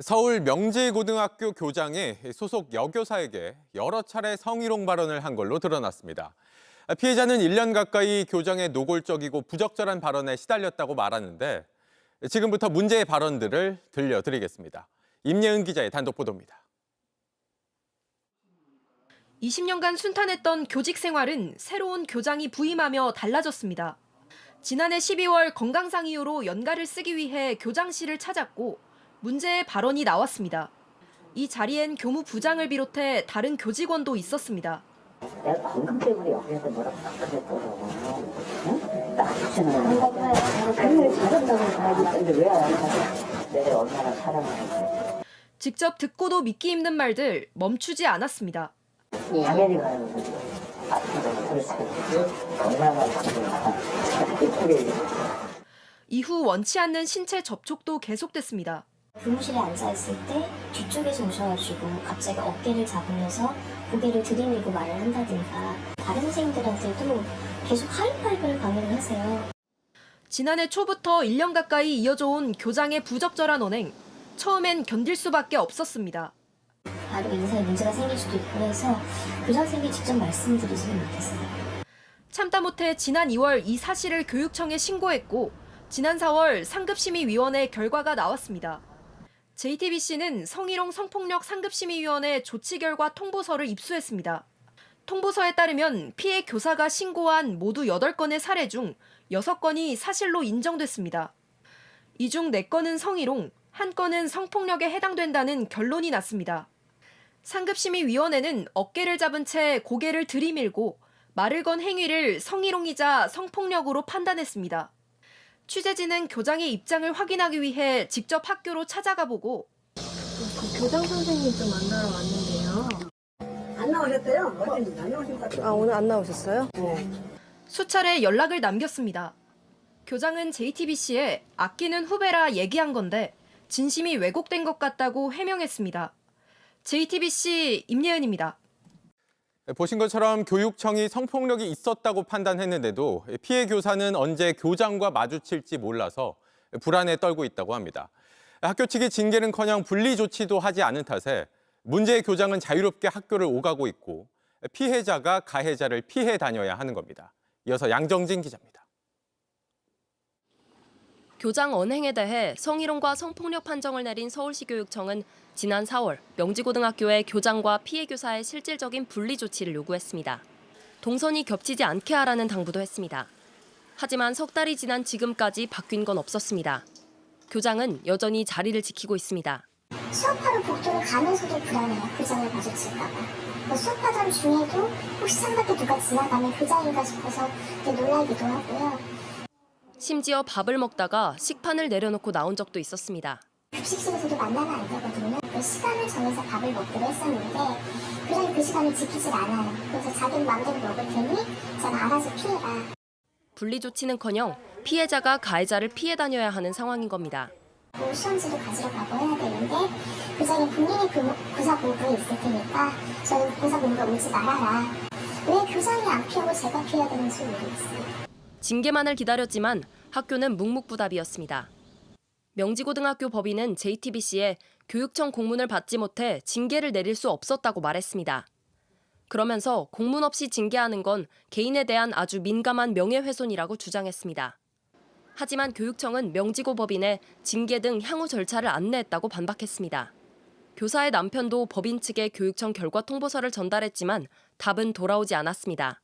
서울 명지고등학교 교장이 소속 여교사에게 여러 차례 성희롱 발언을 한 걸로 드러났습니다. 피해자는 1년 가까이 교장의 노골적이고 부적절한 발언에 시달렸다고 말하는데 지금부터 문제의 발언들을 들려드리겠습니다. 임예은 기자의 단독 보도입니다. 20년간 순탄했던 교직 생활은 새로운 교장이 부임하며 달라졌습니다. 지난해 12월 건강상 이유로 연가를 쓰기 위해 교장실을 찾았고 문제의 발언이 나왔습니다. 이 자리엔 교무부장을 비롯해 다른 교직원도 있었습니다. 내가 건강 때문에 여기서 뭐라고 그랬더라고. 응? 나 괜찮아. 그걸 잘한다고 봐야지. 근데 왜 안 하지? 내가 얼마나 사랑하는지. 직접 듣고도 믿기 힘든 말들 멈추지 않았습니다. 당연히 가는 거지. 아프다고 그랬어요. 건강한 이쁘게. 이후 원치 않는 신체 접촉도 계속됐습니다. 교무실에 앉아있을 때 뒤쪽에서 오셔가지고 갑자기 어깨를 잡으면서 고개를 들이밀고 말을 한다든가 다른 선생님들한테도 계속 하이파이브를 강요를 하세요. 지난해 초부터 1년 가까이 이어져 온 교장의 부적절한 언행. 처음엔 견딜 수밖에 없었습니다. 바로 인사에 문제가 생길 수도 있고 해서 교장선생님이 직접 말씀드리지는 못했어요. 참다 못해 지난 2월 이 사실을 교육청에 신고했고 지난 4월 상급심의위원회 결과가 나왔습니다. JTBC는 성희롱 성폭력 상급심의위원회 조치 결과 통보서를 입수했습니다. 통보서에 따르면 피해 교사가 신고한 모두 8건의 사례 중 6건이 사실로 인정됐습니다. 이 중 4건은 성희롱, 1건은 성폭력에 해당된다는 결론이 났습니다. 상급심의위원회는 어깨를 잡은 채 고개를 들이밀고 말을 건 행위를 성희롱이자 성폭력으로 판단했습니다. 취재진은 교장의 입장을 확인하기 위해 직접 학교로 찾아가 보고 교장 선생님 좀 만나러 왔는데요. 안 나오셨대요? 어제 안 나오신 것 같아요. 아, 오늘 안 나오셨어요? 네. 수차례 연락을 남겼습니다. 교장은 JTBC에 아끼는 후배라 얘기한 건데 진심이 왜곡된 것 같다고 해명했습니다. JTBC 임예은입니다. 보신 것처럼 교육청이 성폭력이 있었다고 판단했는데도 피해 교사는 언제 교장과 마주칠지 몰라서 불안에 떨고 있다고 합니다. 학교 측이 징계는커녕 분리 조치도 하지 않은 탓에 문제의 교장은 자유롭게 학교를 오가고 있고 피해자가 가해자를 피해 다녀야 하는 겁니다. 이어서 양정진 기자입니다. 교장 언행에 대해 성희롱과 성폭력 판정을 내린 서울시 교육청은 지난 4월 명지고등학교의 교장과 피해 교사의 실질적인 분리 조치를 요구했습니다. 동선이 겹치지 않게 하라는 당부도 했습니다. 하지만 석 달이 지난 지금까지 바뀐 건 없었습니다. 교장은 여전히 자리를 지키고 있습니다. 수업하러 복도를 가면서도 불안해요. 교장을 마주칠까 봐. 수업하던 중에도 혹시 창밖에 누가 지나가면 교장인가 싶어서 놀라기도 하고요. 심지어 밥을 먹다가 식판을 내려놓고 나온 적도 있었습니다. 급식실에서도 만나면 안 되거든요. 그 시간을 정해서 밥을 먹기로 했었는데 교장이 그 시간을 지키질 않아요. 그래서 자기는 마음대로 먹을 테니 저는 알아서 피해라. 분리 조치는커녕 피해자가 가해자를 피해 다녀야 하는 상황인 겁니다. 시험지도 가지러 가고 해야 되는데 교장이 본인이 교사 공부에 있을 테니까 저는 교사 공부에 오지 말아라. 왜 교장이 안 피하고 제가 피해야 되는지 모르겠어요. 징계만을 기다렸지만 학교는 묵묵부답이었습니다. 명지고등학교 법인은 JTBC에 교육청 공문을 받지 못해 징계를 내릴 수 없었다고 말했습니다. 그러면서 공문 없이 징계하는 건 개인에 대한 아주 민감한 명예훼손이라고 주장했습니다. 하지만 교육청은 명지고 법인에 징계 등 향후 절차를 안내했다고 반박했습니다. 교사의 남편도 법인 측에 교육청 결과 통보서를 전달했지만 답은 돌아오지 않았습니다.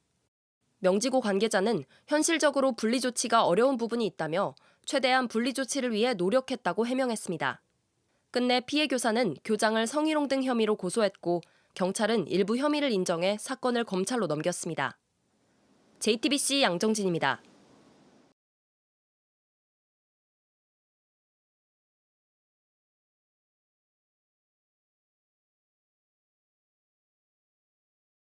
명지고 관계자는 현실적으로 분리 조치가 어려운 부분이 있다며 최대한 분리 조치를 위해 노력했다고 해명했습니다. 끝내 피해 교사는 교장을 성희롱 등 혐의로 고소했고 경찰은 일부 혐의를 인정해 사건을 검찰로 넘겼습니다. JTBC 양정진입니다.